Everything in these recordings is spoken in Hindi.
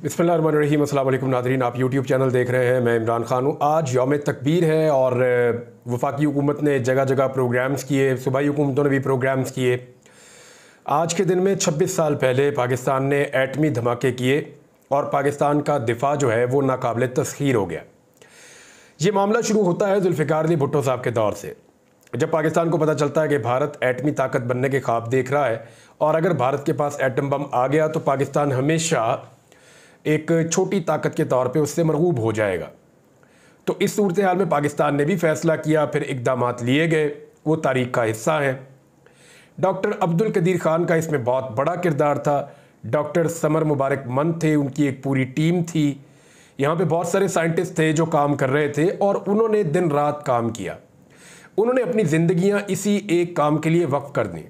बिस्मिल्लाहिर्रहमानिर्रहीम। अस्सलाम वालेकुम नाज़रीन, आप यूट्यूब चैनल देख रहे हैं। मैं इमरान खान हूँ। आज यौम तकबीर है और वफाकी हुकूमत ने जगह जगह प्रोग्राम्स किए, सूबाई हुकूमतों ने भी प्रोग्राम्स किए। आज के दिन में 26 साल पहले पाकिस्तान ने एटमी धमाके किए और पाकिस्तान का दिफा जो है वो नाकाबिल तस्खीर हो गया। ये मामला शुरू होता है जुल्फ़िकार अली भुट्टो साहब के दौर से, जब पाकिस्तान को पता चलता है कि भारत एटमी ताकत बनने के ख्वाब देख रहा है और अगर भारत के पास एटम बम आ गया तो पाकिस्तान हमेशा एक छोटी ताकत के तौर पे उससे मरगूब हो जाएगा। तो इस सूरत हाल में पाकिस्तान ने भी फैसला किया, फिर इक़दामात लिए गए, वो तारीख का हिस्सा है। डॉक्टर अब्दुल कदीर ख़ान का इसमें बहुत बड़ा किरदार था। डॉक्टर समर मुबारक मन थे, उनकी एक पूरी टीम थी। यहाँ पे बहुत सारे साइंटिस्ट थे जो काम कर रहे थे और उन्होंने दिन रात काम किया। उन्होंने अपनी ज़िंदगियाँ इसी एक काम के लिए वक्फ कर दी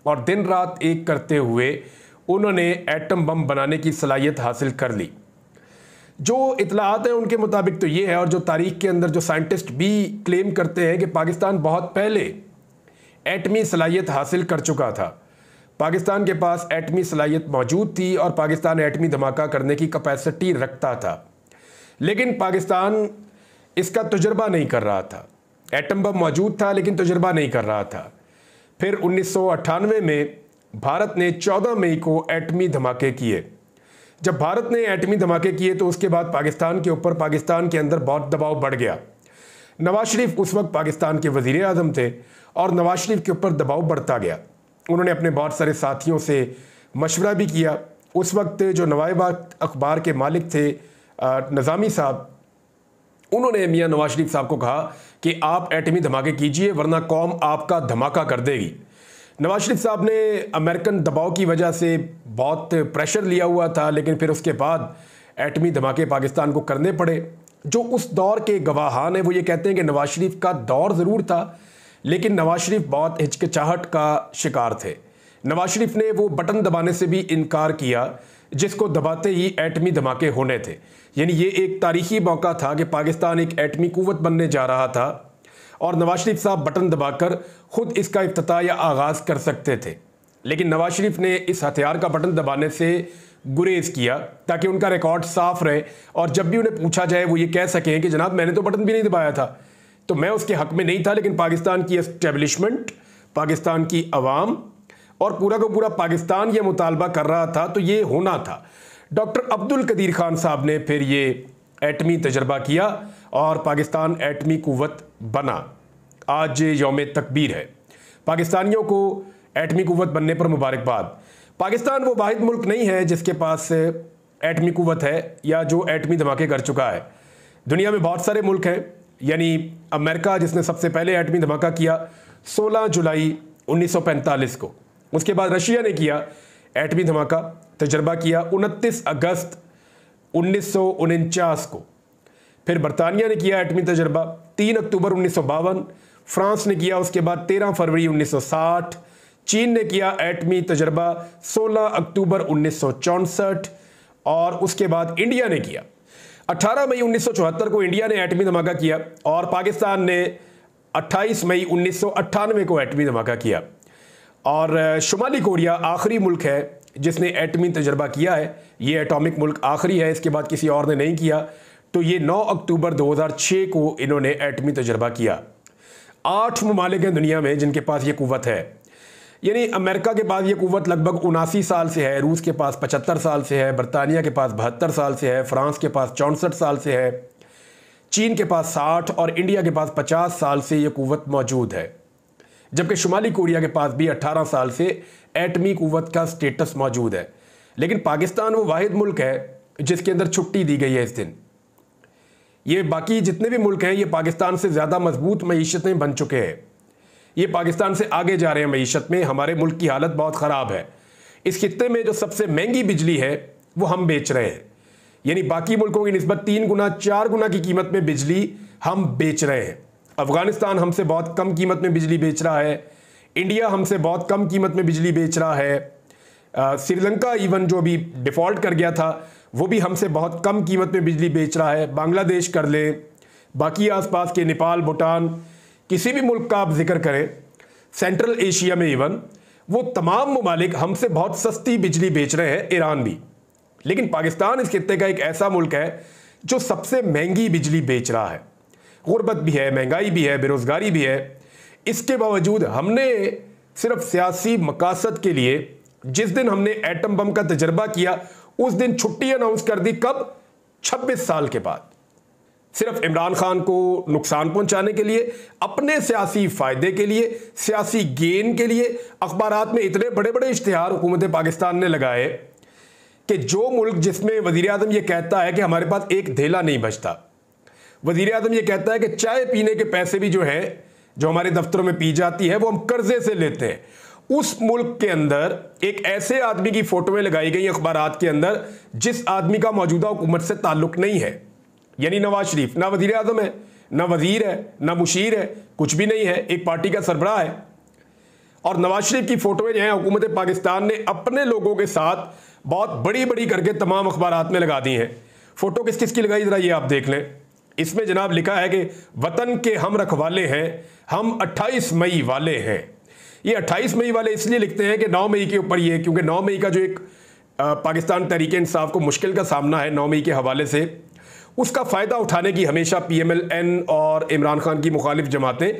और दिन रात एक करते हुए उन्होंने एटम बम बनाने की सलाहियत हासिल कर ली। जो इतलात हैं उनके मुताबिक तो ये है, और जो तारीख के अंदर जो साइंटिस्ट भी क्लेम करते हैं कि पाकिस्तान बहुत पहले एटमी सलाहियत हासिल कर चुका था। पाकिस्तान के पास एटमी सलाहियत मौजूद थी और पाकिस्तान एटमी धमाका करने की कैपेसिटी रखता था, लेकिन पाकिस्तान इसका तजुर्बा नहीं कर रहा था। एटम बम मौजूद था लेकिन तजुर्बा नहीं कर रहा था। फिर 1998 में भारत ने 14 मई को एटमी धमाके किए। जब भारत ने एटमी धमाके किए तो उसके बाद पाकिस्तान के ऊपर, पाकिस्तान के अंदर बहुत दबाव बढ़ गया। नवाज शरीफ उस वक्त पाकिस्तान के वज़ीर आज़म थे और नवाज शरीफ के ऊपर दबाव बढ़ता गया। उन्होंने अपने बहुत सारे साथियों से मशवरा भी किया। उस वक्त जो नवाबाद अखबार के मालिक थे निज़ामी साहब, उन्होंने मियाँ नवाज शरीफ साहब को कहा कि आप एटमी धमाके कीजिए वरना कौम आपका धमाका कर देगी। नवाज शरीफ साहब ने अमेरिकन दबाव की वजह से बहुत प्रेशर लिया हुआ था, लेकिन फिर उसके बाद एटमी धमाके पाकिस्तान को करने पड़े। जो उस दौर के गवाहान हैं वो ये कहते हैं कि नवाज शरीफ का दौर ज़रूर था, लेकिन नवाज शरीफ बहुत हिचकिचाहट का शिकार थे। नवाज शरीफ ने वो बटन दबाने से भी इनकार किया जिसको दबाते ही एटमी धमाके होने थे। यानी ये एक तारीखी मौका था कि पाकिस्तान एक एटमी कुव्वत बनने जा रहा था और नवाज शरीफ साहब बटन दबाकर खुद इसका इफ्तिताह या आगाज़ कर सकते थे, लेकिन नवाज शरीफ ने इस हथियार का बटन दबाने से गुरेज किया ताकि उनका रिकॉर्ड साफ रहे और जब भी उन्हें पूछा जाए वो ये कह सकें कि जनाब मैंने तो बटन भी नहीं दबाया था, तो मैं उसके हक में नहीं था, लेकिन पाकिस्तान की एस्टेब्लिशमेंट, पाकिस्तान की अवाम और पूरा का पूरा पाकिस्तान ये मुतालबा कर रहा था, तो ये होना था। डॉक्टर अब्दुल कदीर ख़ान साहब ने फिर ये एटमी तजर्बा किया और पाकिस्तान एटमी कुव्वत बना। आज यौम तकबीर है। पाकिस्तानियों को एटमी कुव्वत बनने पर मुबारकबाद। पाकिस्तान वो वाहिद मुल्क नहीं है जिसके पास एटमी कुव्वत है या जो एटमी धमाके कर चुका है। दुनिया में बहुत सारे मुल्क हैं, यानी अमेरिका जिसने सबसे पहले एटमी धमाका किया 16 जुलाई 1945 को। उसके बाद रशिया ने किया एटमी धमाका, तजर्बा किया 29 अगस्त 1949 को। फिर बरतानिया ने किया एटमी तजर्बा 3 अक्टूबर 1952। फ्रांस ने किया उसके बाद 13 फरवरी 1960। चीन ने किया एटमी तजर्बा 16 अक्टूबर 1964 और उसके बाद इंडिया ने किया 18 मई 1974 को इंडिया ने एटमी धमाका किया और पाकिस्तान ने 28 मई 1998 को एटमी धमाका किया। और शुमाली कोरिया आखिरी मुल्क है जिसने एटमी तजर्बा किया है। ये एटॉमिक मुल्क आखिरी है, इसके बाद किसी और ने नहीं किया। तो ये 9 अक्टूबर 2006 को इन्होंने एटमी तजर्बा किया। 8 ममालिक हैं दुनिया में जिनके पास ये कुव्वत है। यानी अमेरिका के पास ये कुव्वत लगभग 79 साल से है, रूस के पास 75 साल से है, बरतानिया के पास 72 साल से है, फ्रांस के पास 64 साल से है, चीन के पास 60 और इंडिया के पास 50 साल से ये कुव्वत मौजूद है। जबकि शुमाली कोरिया के पास भी 18 साल से एटमी कुव्वत का स्टेटस मौजूद है। लेकिन पाकिस्तान वो वाहिद मुल्क है जिसके अंदर छुट्टी दी गई है इस दिन। ये बाकी जितने भी मुल्क हैं ये पाकिस्तान से ज़्यादा मजबूत मईशतें बन चुके हैं। ये पाकिस्तान से आगे जा रहे हैं मईशत में। हमारे मुल्क की हालत बहुत ख़राब है। इस खित्ते में जो सबसे महंगी बिजली है वो हम बेच रहे हैं। यानी बाकी मुल्कों की निस्बत 3 गुना 4 गुना की कीमत में बिजली हम बेच रहे हैं। अफ़गानिस्तान हमसे बहुत कम कीमत में बिजली बेच रहा है। इंडिया हमसे बहुत कम कीमत में बिजली बेच रहा है। श्रीलंका इवन जो अभी डिफ़ॉल्ट कर गया था वो भी हमसे बहुत कम कीमत में बिजली बेच रहा है। बांग्लादेश कर ले, बाकी आसपास के नेपाल, भूटान, किसी भी मुल्क का आप जिक्र करें, सेंट्रल एशिया में इवन वो तमाम ममालिक हमसे बहुत सस्ती बिजली बेच रहे हैं। ईरान भी, लेकिन पाकिस्तान इस खित्ते का एक ऐसा मुल्क है जो सबसे महंगी बिजली बेच रहा है। गुर्बत भी है, महंगाई भी है, बेरोजगारी भी है। इसके बावजूद हमने सिर्फ सियासी मकासद के लिए जिस दिन हमने एटम बम का तजर्बा किया उस दिन छुट्टी अनाउंस कर दी। कब? 26 साल के बाद। सिर्फ इमरान खान को नुकसान पहुंचाने के लिए, अपने सियासी फायदे के लिए, सियासी गेन के लिए अखबारात में इतने बड़े बड़े इश्तिहार हुकूमत पाकिस्तान ने लगाए कि जो मुल्क जिसमें वजीर आजम यह कहता है कि हमारे पास एक धेला नहीं बचता, वजीर आजम यह कहता है कि चाय पीने के पैसे भी जो है जो हमारे दफ्तरों में पी जाती है वो हम कर्जे से लेते हैं, उस मुल्क के अंदर एक ऐसे आदमी की फोटोएं लगाई गई अखबारात के अंदर जिस आदमी का मौजूदा हुकूमत से ताल्लुक नहीं है, यानी नवाज शरीफ ना वजीर आजम है, ना वजीर है, ना मुशीर है, कुछ भी नहीं है, एक पार्टी का सरबराह है। और नवाज शरीफ की फोटोएं जो हैं हुकूमत पाकिस्तान ने अपने लोगों के साथ बहुत बड़ी बड़ी करके तमाम अखबारात में लगा दी हैं। फोटो किस किस की लगाई जरा ये आप देख लें। इसमें जनाब लिखा है कि वतन के हम रखवाले हैं, हम 28 मई वाले हैं। ये 28 मई वाले इसलिए लिखते हैं कि 9 मई के ऊपर ये, क्योंकि 9 मई का जो एक पाकिस्तान तहरीक इंसाफ को मुश्किल का सामना है 9 मई के हवाले से, उसका फ़ायदा उठाने की हमेशा PMLN और इमरान खान की मुखालिफ जमातें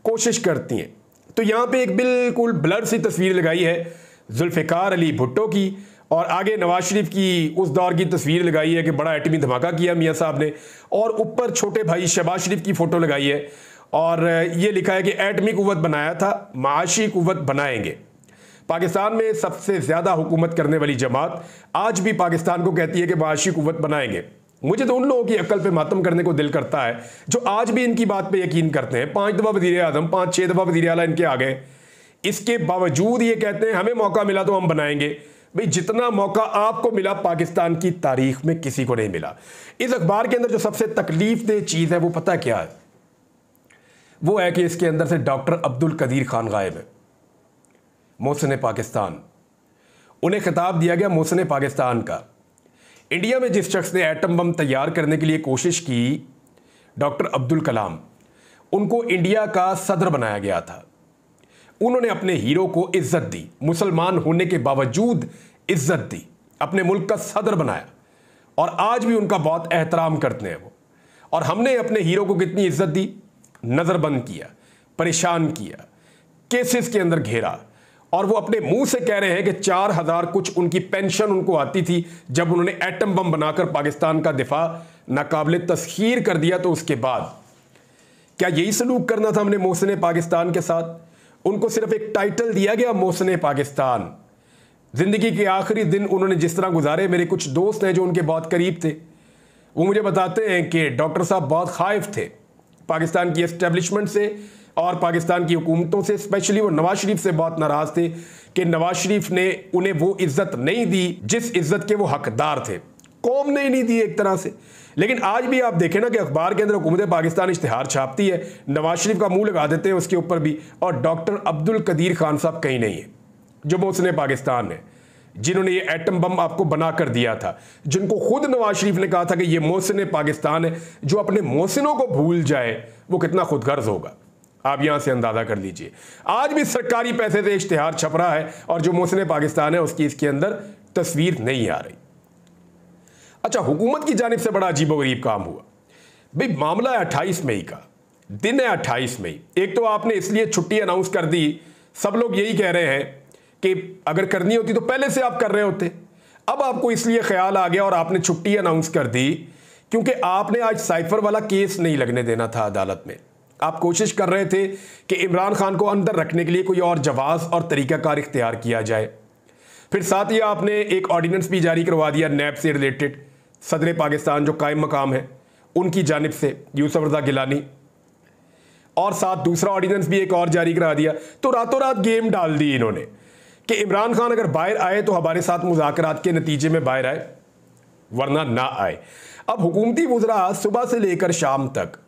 कोशिश करती हैं। तो यहाँ पे एक बिल्कुल ब्लर सी तस्वीर लगाई है जुल्फ़िकार अली भुट्टो की, और आगे नवाज शरीफ की उस दौर की तस्वीर लगाई है कि बड़ा एटमी धमाका किया मियाँ साहब ने, और ऊपर छोटे भाई शहबाज शरीफ की फ़ोटो लगाई है और ये लिखा है कि एटमी कुव्वत बनाया था, माशी कुव्वत बनाएंगे। पाकिस्तान में सबसे ज़्यादा हुकूमत करने वाली जमात आज भी पाकिस्तान को कहती है कि माशी कुव्वत बनाएंगे। मुझे तो उन लोगों की अक्ल पे मातम करने को दिल करता है जो आज भी इनकी बात पे यकीन करते हैं। 5 दफ़ा वज़ीर आज़म, 5-6 दफ़ा वज़ीर आला इनके आ गए, इसके बावजूद ये कहते हैं हमें मौका मिला तो हम बनाएंगे। भाई जितना मौका आपको मिला पाकिस्तान की तारीख में किसी को नहीं मिला। इस अखबार के अंदर जो सबसे तकलीफ दे चीज़ है वो पता क्या है? वो है कि इसके अंदर से डॉक्टर अब्दुल कदीर खान गायब है, मोहसिन पाकिस्तान। उन्हें खिताब दिया गया मोहसिन पाकिस्तान का। इंडिया में जिस शख्स ने एटम बम तैयार करने के लिए कोशिश की, डॉक्टर अब्दुल कलाम, उनको इंडिया का सदर बनाया गया था। उन्होंने अपने हीरो को इज्जत दी, मुसलमान होने के बावजूद इज्जत दी, अपने मुल्क का सदर बनाया, और आज भी उनका बहुत एहतराम करते हैं वो। और हमने अपने हीरो को कितनी इज्जत दी? नज़रबंद किया, परेशान किया, केसेस के अंदर घेरा, और वो अपने मुंह से कह रहे हैं कि 4000 कुछ उनकी पेंशन उनको आती थी जब उन्होंने एटम बम बनाकर पाकिस्तान का दिफा नाकाबिले तस्खीर कर दिया। तो उसके बाद क्या यही सलूक करना था हमने मोहसिन पाकिस्तान के साथ? उनको सिर्फ एक टाइटल दिया गया मोहसिन पाकिस्तान। जिंदगी के आखिरी दिन उन्होंने जिस तरह गुजारे, मेरे कुछ दोस्त हैं जो उनके बहुत करीब थे, वो मुझे बताते हैं कि डॉक्टर साहब बहुत खाइफ थे पाकिस्तान की एस्टेब्लिशमेंट से और पाकिस्तान की हुकूमतों से। स्पेशली वो नवाज शरीफ से बहुत नाराज थे कि नवाज शरीफ ने उन्हें वो इज्जत नहीं दी जिस इज्जत के वो हकदार थे, कौम ने ही नहीं दी एक तरह से। लेकिन आज भी आप देखें ना कि अखबार के अंदर हुकूमत पाकिस्तान इश्तिहार छापती है, नवाज शरीफ का मुंह लगा देते हैं उसके ऊपर भी, और डॉक्टर अब्दुल कदीर खान साहब कहीं नहीं है जो मोहसिन पाकिस्तान है, जिन्होंने ये एटम बम आपको बना कर दिया था, जिनको खुद नवाज शरीफ ने कहा था कि ये मोहसिन पाकिस्तान है। जो अपने मोहसिनों को भूल जाए वो कितना खुदगर्ज होगा, आप यहां से अंदाजा कर लीजिए। आज भी सरकारी पैसे से इश्तिहार छप रहा है और जो मोहसिन पाकिस्तान है उसकी इसके अंदर तस्वीर नहीं आ रही। अच्छा, हुकूमत की जानिब से बड़ा अजीबोगरीब काम हुआ। भाई मामला है 28 मई का, दिन है 28 मई। एक तो आपने इसलिए छुट्टी अनाउंस कर दी, सब लोग यही कह रहे हैं कि अगर करनी होती तो पहले से आप कर रहे होते। अब आपको इसलिए ख्याल आ गया और आपने छुट्टी अनाउंस कर दी क्योंकि आपने आज साइफर वाला केस नहीं लगने देना था अदालत में। आप कोशिश कर रहे थे कि इमरान खान को अंदर रखने के लिए कोई और जवाज़ और तरीकाकार इख्तियार किया जाए। फिर साथ ही आपने एक ऑर्डिनेंस भी जारी करवा दिया नैब से रिलेटेड, सदर पाकिस्तान जो कायम मकाम है उनकी जानिब से, यूसुफ रज़ा गिलानी, और साथ दूसरा ऑर्डिनेंस भी एक और जारी करा दिया। तो रातों रात गेम डाल दी इन्होंने कि इमरान खान अगर बाहर आए तो हमारे साथ मुज़ाकरात के नतीजे में बाहर आए, वरना ना आए। अब हुकूमती वज़रा सुबह से लेकर शाम तक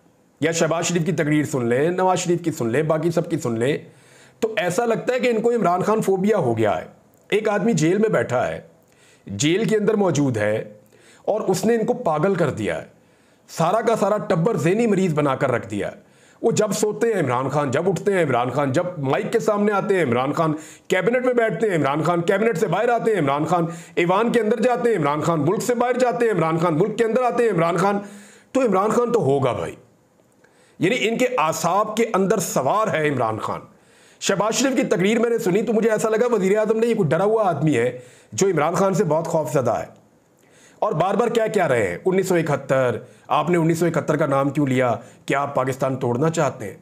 या शहबाज शरीफ की तकरीर सुन लें, नवाज शरीफ की सुन लें, बाकी सब की सुन लें, तो ऐसा लगता है कि इनको इमरान खान फोबिया हो गया है। एक आदमी जेल में बैठा है, जेल के अंदर मौजूद है, और उसने इनको पागल कर दिया है, सारा का सारा टब्बर ज़हनी मरीज बनाकर रख दिया है। वो जब सोते हैं इमरान खान, जब उठते हैं इमरान खान, जब माइक के सामने आते हैं इमरान खान, कैबिनेट में बैठते हैं इमरान खान, कैबिनेट से बाहर आते हैं इमरान खान, ईवान के अंदर जाते हैं इमरान खान, मुल्क से बाहर जाते हैं इमरान खान, मुल्क के अंदर आते हैं इमरान खान। तो इमरान खान तो होगा भाई, यानी इनके आसाब के अंदर सवार है इमरान खान। शहबाज शरीफ की तकरीर मैंने सुनी तो मुझे ऐसा लगा वज़ीर आज़म ने, ये कोई डरा हुआ आदमी है जो इमरान खान से बहुत खौफजदा है और बार बार क्या कह रहे हैं 1971, आपने 1971 का नाम क्यों लिया? क्या आप पाकिस्तान तोड़ना चाहते हैं?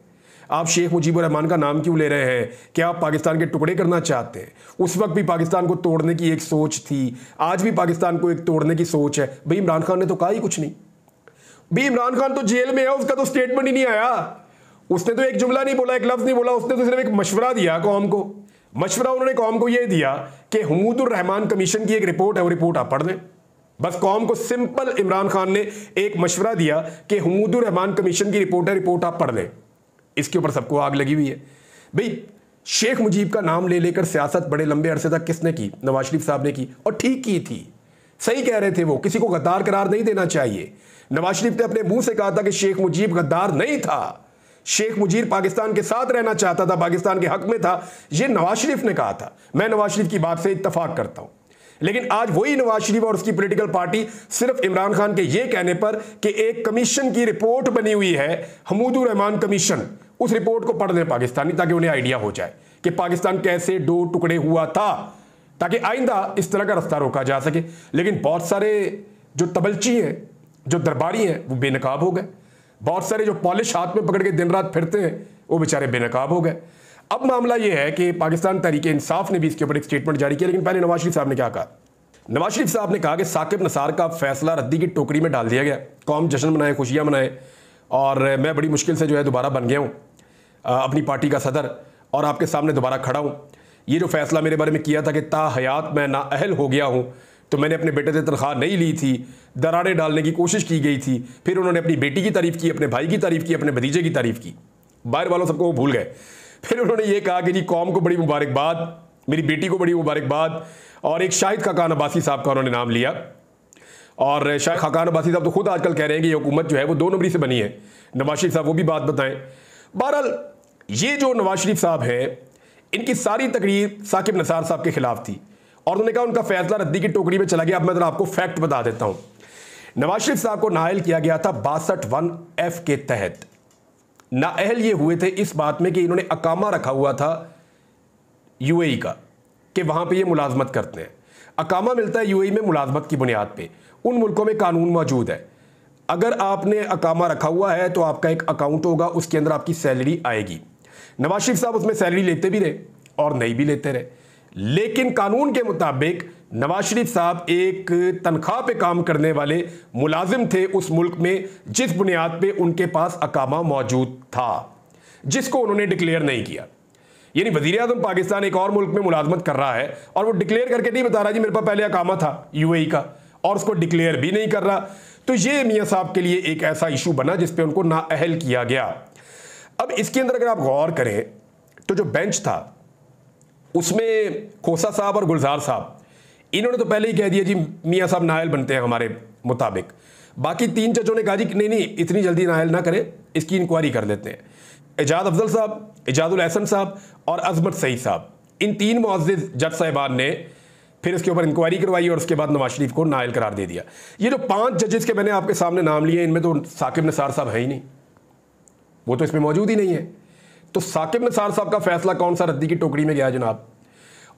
आप शेख मुजीबुर रहमान का नाम क्यों ले रहे हैं? क्या आप पाकिस्तान के टुकड़े करना चाहते हैं? उस वक्त भी पाकिस्तान को तोड़ने की एक सोच थी, आज भी पाकिस्तान को एक तोड़ने की सोच है। भाई इमरान खान ने तो कहा ही कुछ नहीं। भाई इमरान खान तो जेल में है, उसका तो स्टेटमेंट ही नहीं आया, उसने तो एक जुमला नहीं बोला, एक लफ्ज नहीं बोला, उसने तो सिर्फ एक मशवरा दिया कौम को। मशवरा उन्होंने कौम को यह दिया कि हुमूदुर रहमान कमीशन की एक रिपोर्ट है, वो रिपोर्ट आप पढ़ लें। बस कौम को सिंपल इमरान खान ने एक मशवरा दिया कि हुमूदुर रहमान कमीशन की रिपोर्ट है, रिपोर्ट आप पढ़ लें। इसके ऊपर सबको आग लगी हुई है। भाई शेख मुजीब का नाम ले लेकर सियासत बड़े लंबे अरसे तक किसने की? नवाज शरीफ साहब ने की, और ठीक की थी, सही कह रहे थे वो, किसी को गद्दार करार नहीं देना चाहिए। नवाज शरीफ ने अपने मुंह से कहा था कि शेख मुजीब गद्दार नहीं था, शेख मुजीब पाकिस्तान के साथ रहना चाहता था, पाकिस्तान के हक में था, ये नवाज शरीफ ने कहा था। मैं नवाज शरीफ की बात से इत्तफाक करता हूं, लेकिन आज वही नवाज शरीफ और उसकी पॉलिटिकल पार्टी सिर्फ इमरान खान के ये कहने पर कि एक कमीशन की रिपोर्ट बनी हुई है, हुमूदुर रहमान कमीशन, उस रिपोर्ट को पढ़ लें पाकिस्तानी, ताकि उन्हें आइडिया हो जाए कि पाकिस्तान कैसे दो टुकड़े हुआ था, ताकि आइंदा इस तरह का रास्ता रोका जा सके। लेकिन बहुत सारे जो तबलची हैं, जो दरबारी हैं, वो बेनकाब हो गए। बहुत सारे जो पॉलिश हाथ में पकड़ के दिन रात फिरते हैं, वो बेचारे बेनकाब हो गए। अब मामला यह है कि पाकिस्तान तहरीक इंसाफ ने भी इसके ऊपर एक स्टेटमेंट जारी किया, लेकिन पहले नवाज शरीफ साहब ने क्या कहा? नवाज शरीफ साहब ने कहा कि साकिब नसार का फैसला रद्दी की टोकरी में डाल दिया गया, कौम जश्न मनाए, खुशियां मनाए, और मैं बड़ी मुश्किल से जो है दोबारा बन गया हूँ अपनी पार्टी का सदर, और आपके सामने दोबारा खड़ा हूँ। ये जो फैसला मेरे बारे में किया था कि ता हयात मैं नाअहल हो गया हूँ, तो मैंने अपने बेटे से तनख्वाह नहीं ली थी, दरारें डालने की कोशिश की गई थी, फिर उन्होंने अपनी बेटी की तारीफ़ की, अपने भाई की तारीफ़ की, अपने भतीजे की तारीफ़ की, बाहर वालों सबको वो भूल गए। फिर उन्होंने ये कहा कि जी कौम को बड़ी मुबारकबाद, मेरी बेटी को बड़ी मुबारकबाद, और एक शाहिद खाकान अब्बासी साहब का उन्होंने नाम लिया। और शाहिद खाकान अब्बासी साहब तो खुद आजकल कह रहे हैं कि ये हुकूमत जो है वो 2 नंबरी से बनी है। नवाज शरीफ साहब वो भी बात बताएं। बहरहाल ये जो नवाज शरीफ साहब हैं, इनकी सारी तकरीर साकिब नसार साहब के खिलाफ थी, और उन्होंने कहा उनका फैसला रद्दी की टोकरी में चला गया। अब मैं आपको फैक्ट बता देता हूं। नवाज शरीफ साहब को नाअहल किया गया था 62(1)(f) के तहत। नाअहल ये हुए थे इस बात में कि इन्होंने अकामा रखा हुआ था यूएई का, कि वहां पे ये मुलाजमत करते हैं। अकामा मिलता है यूएई में मुलाजमत की बुनियाद पे। उन मुल्कों में कानून मौजूद है, अगर आपने अकामा रखा हुआ है तो आपका एक अकाउंट होगा, उसके अंदर आपकी सैलरी आएगी। नवाज शरीफ साहब उसमें सैलरी लेते भी रहे और नहीं भी लेते रहे, लेकिन कानून के मुताबिक नवाज शरीफ साहब एक तनख्वाह पे काम करने वाले मुलाजिम थे उस मुल्क में, जिस बुनियाद पे उनके पास अकामा मौजूद था, जिसको उन्होंने डिक्लेयर नहीं किया। यानी वज़ीर आज़म पाकिस्तान एक और मुल्क में मुलाजमत कर रहा है और वो डिक्लेयर करके नहीं बता रहा जी मेरे पास पहले अकामा था यूएई का, और उसको डिक्लेयर भी नहीं कर रहा। तो ये मियाँ साहब के लिए एक ऐसा इशू बना जिस पे उनको नाअहल किया गया। अब इसके अंदर अगर आप गौर करें तो जो बेंच था उसमें खोसा साहब और गुलजार साहब, इन्होंने तो पहले ही कह दिया जी मियाँ साहब नाअहल बनते हैं हमारे मुताबिक। बाकी 3 जजों ने कहा जी नहीं इतनी जल्दी नाअहल ना करें, इसकी इंक्वायरी कर लेते हैं। एजाज अफजल साहब, एजाजुल एहसन साहब और अजमत सईद साहब, इन 3 मुअज़्ज़िज़ जज साहिबान ने फिर इसके ऊपर इंक्वायरी करवाई और उसके बाद नवाज शरीफ को नाअहल करार दे दिया। ये जो 5 जजेस के मैंने आपके सामने नाम लिए, इनमें तो साकिब नसार साहब है ही नहीं, वो तो इसमें मौजूद ही नहीं है। तो साकिब नसार साहब का फैसला कौन सा रद्दी की टोकरी में गया जनाब।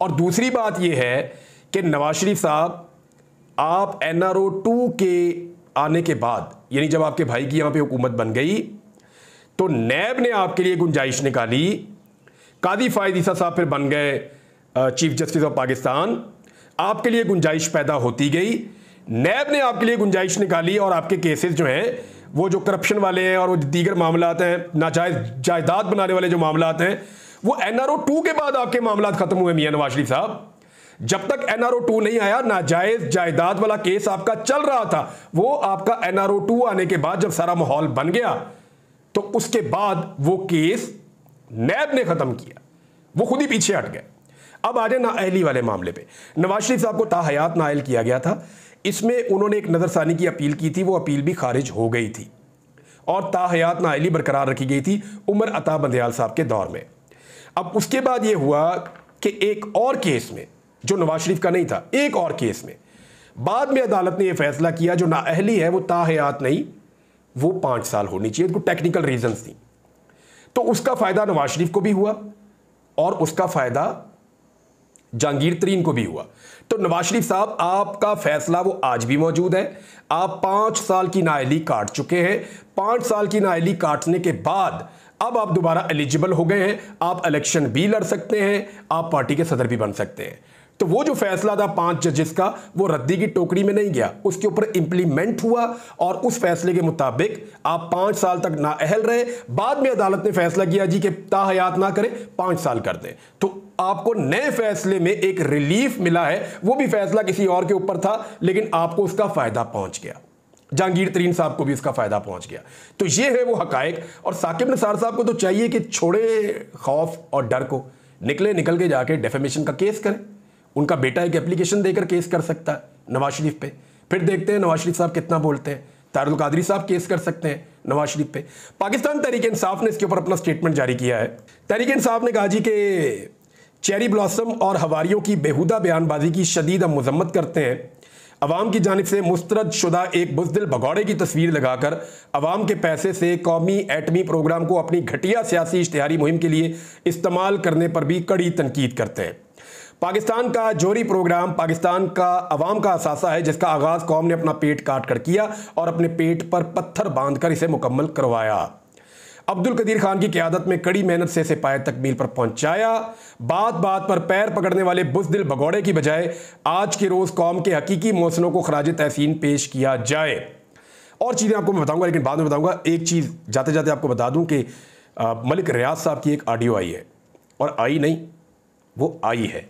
और दूसरी बात यह है कि नवाज शरीफ साहब, आप NRO 2 के आने के बाद, यानी जब आपके भाई की यहां पे हुकूमत बन गई, तो नैब ने आपके लिए गुंजाइश निकाली, कादी फायद ईसा साहब फिर बन गए चीफ जस्टिस ऑफ पाकिस्तान, आपके लिए गुंजाइश पैदा होती गई। नैब ने आपके लिए गुंजाइश निकाली और आपके केसेस जो हैं, वो जो करप्शन वाले हैं और वो दीगर मामलात हैं, नाजायज जायदाद बनाने वाले जो मामलात हैं, वो NRO 2 के बाद आपके मामलात खत्म हुए मियां नवाज शरीफ साहब। जब तक NRO 2 नहीं आया, नाजायज जायदाद वाला केस आपका चल रहा था। वो आपका NRO 2 आने के बाद जब सारा माहौल बन गया, तो उसके बाद वो केस नैब ने खत्म किया, वो खुद ही पीछे हट गए। अब आ जाए नाअहली वाले मामले पे। नवाज शरीफ साहब को ताहयात नाअहल किया गया था। इसमें उन्होंने एक नज़रसानी की अपील की थी, वो अपील भी खारिज हो गई थी। और ताहयात नाअहली बरकरार रखी गई थी उमर अता बंदयाल साहब के दौर में। अब उसके बाद यह हुआ कि एक और केस में, जो नवाज शरीफ का नहीं था, एक और केस में बाद में अदालत ने यह फैसला किया जो नाअहली है वो ताहयात नहीं, वो 5 साल होनी चाहिए, तो टेक्निकल रीजंस थी। तो उसका फायदा नवाज शरीफ को भी हुआ और उसका फायदा जहांगीर तरीन को भी हुआ। तो नवाज शरीफ साहब, आपका फैसला वो आज भी मौजूद है। आप 5 साल की नाअहली काट चुके हैं। 5 साल की नाअहली काटने के बाद अब आप दोबारा एलिजिबल हो गए हैं। आप इलेक्शन भी लड़ सकते हैं, आप पार्टी के सदर भी बन सकते हैं। तो वो जो फैसला था 5 जजेस का, वो रद्दी की टोकरी में नहीं गया, उसके ऊपर इंप्लीमेंट हुआ और उस फैसले के मुताबिक आप 5 साल तक नाअहल रहे। बाद में अदालत ने फैसला किया जी कि ताहयात ना करें, 5 साल कर दें। तो आपको नए फैसले में एक रिलीफ मिला है। वो भी फैसला किसी और के ऊपर था, लेकिन आपको उसका फायदा पहुंच गया। जहांगीर तरीन साहब को भी उसका फायदा पहुंच गया। तो ये है वो हकायक। और साकिब निसार साहब को तो चाहिए कि छोड़े खौफ और डर को, निकल के जाके डेफेमेशन का केस करें। उनका बेटा एक एप्लीकेशन देकर केस कर सकता है नवाज शरीफ पे, फिर देखते हैं नवाज शरीफ साहब कितना बोलते हैं। तारुल कादरी साहब केस कर सकते हैं नवाज शरीफ पे। पाकिस्तान तहरीक इंसाफ ने इसके ऊपर अपना स्टेटमेंट जारी किया है। तहरीक इंसाफ ने कहा जी कि चेरी ब्लॉसम और हवारियों की बेहुदा बयानबाजी की शदीद हम मजम्मत करते हैं। अवाम की जानिब से मुस्तरद शुदा एक बुज़दिल भगौड़े की तस्वीर लगाकर अवाम के पैसे से कौमी एटमी प्रोग्राम को अपनी घटिया सियासी इश्तिहारी मुहिम के लिए इस्तेमाल करने पर भी कड़ी तनकीद करते हैं। पाकिस्तान का जोहरी प्रोग्राम पाकिस्तान का अवाम का असासा है, जिसका आगाज़ कौम ने अपना पेट काट कर किया और अपने पेट पर पत्थर बांधकर इसे मुकम्मल करवाया। अब्दुल कदीर खान की क़यादत में कड़ी मेहनत से पाए तकमील पर पहुंचाया। बात बात पर पैर पकड़ने वाले बुज़दिल भगौड़े की बजाय आज के रोज़ कौम के हकीकी मौसनों को खराज तहसीन पेश किया जाए। और चीज़ें आपको मैं बताऊंगा, लेकिन बाद में बताऊंगा। एक चीज़ जाते जाते आपको बता दूं कि मलिक रियाज साहब की एक ऑडियो आई है, और आई नहीं, वो आई है,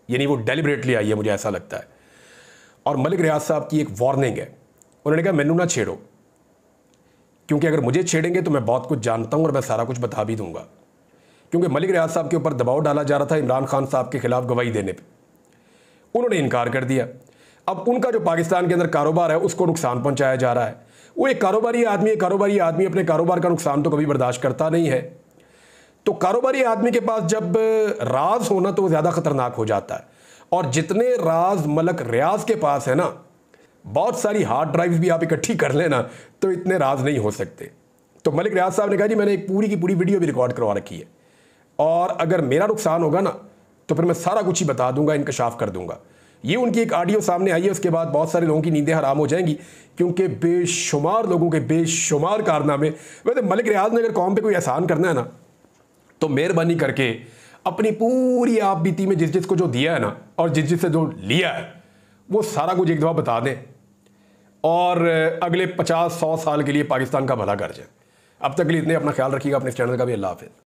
यानी वो डेलिबरेटली आई है, मुझे ऐसा लगता है। और मलिक रियाज साहब की एक वार्निंग है। उन्होंने कहा मैनू ना छेड़ो, क्योंकि अगर मुझे छेड़ेंगे तो मैं बहुत कुछ जानता हूं और मैं सारा कुछ बता भी दूंगा। क्योंकि मलिक रियाज साहब के ऊपर दबाव डाला जा रहा था इमरान खान साहब के खिलाफ गवाही देने पे, उन्होंने इनकार कर दिया। अब उनका जो पाकिस्तान के अंदर कारोबार है उसको नुकसान पहुंचाया जा रहा है। वो एक कारोबारी आदमी अपने कारोबार का नुकसान तो कभी बर्दाश्त करता नहीं है। तो कारोबारी आदमी के पास जब राज होना तो ज़्यादा खतरनाक हो जाता है। और जितने राज मलिक रियाज के पास है ना, बहुत सारी हार्ड ड्राइव्स भी आप इकट्ठी कर लेना तो इतने राज नहीं हो सकते। तो मलिक रियाज साहब ने कहा जी मैंने एक पूरी की पूरी वीडियो भी रिकॉर्ड करवा रखी है, और अगर मेरा नुकसान होगा ना तो फिर मैं सारा कुछ ही बता दूंगा, इंकशाफ कर दूंगा। ये उनकी एक ऑडियो सामने आई है। उसके बाद बहुत सारे लोगों की नींदें हराम हो जाएंगी, क्योंकि बेशुमार लोगों के बेशुमार कारनामे। वैसे मलिक रियाज ने अगर कौम पे कोई एहसान करना है ना, तो मेहरबानी करके अपनी पूरी आप बीती में जिस जिसको जो दिया है ना, और जिस जिससे जो लिया है, वो सारा कुछ एक दफ़ा बता दें, और अगले 50-100 साल के लिए पाकिस्तान का भला कर जाए। अब तक के लिए इतने, अपना ख्याल रखिएगा, अपने चैनल का भी। अल्लाह हाफिज़।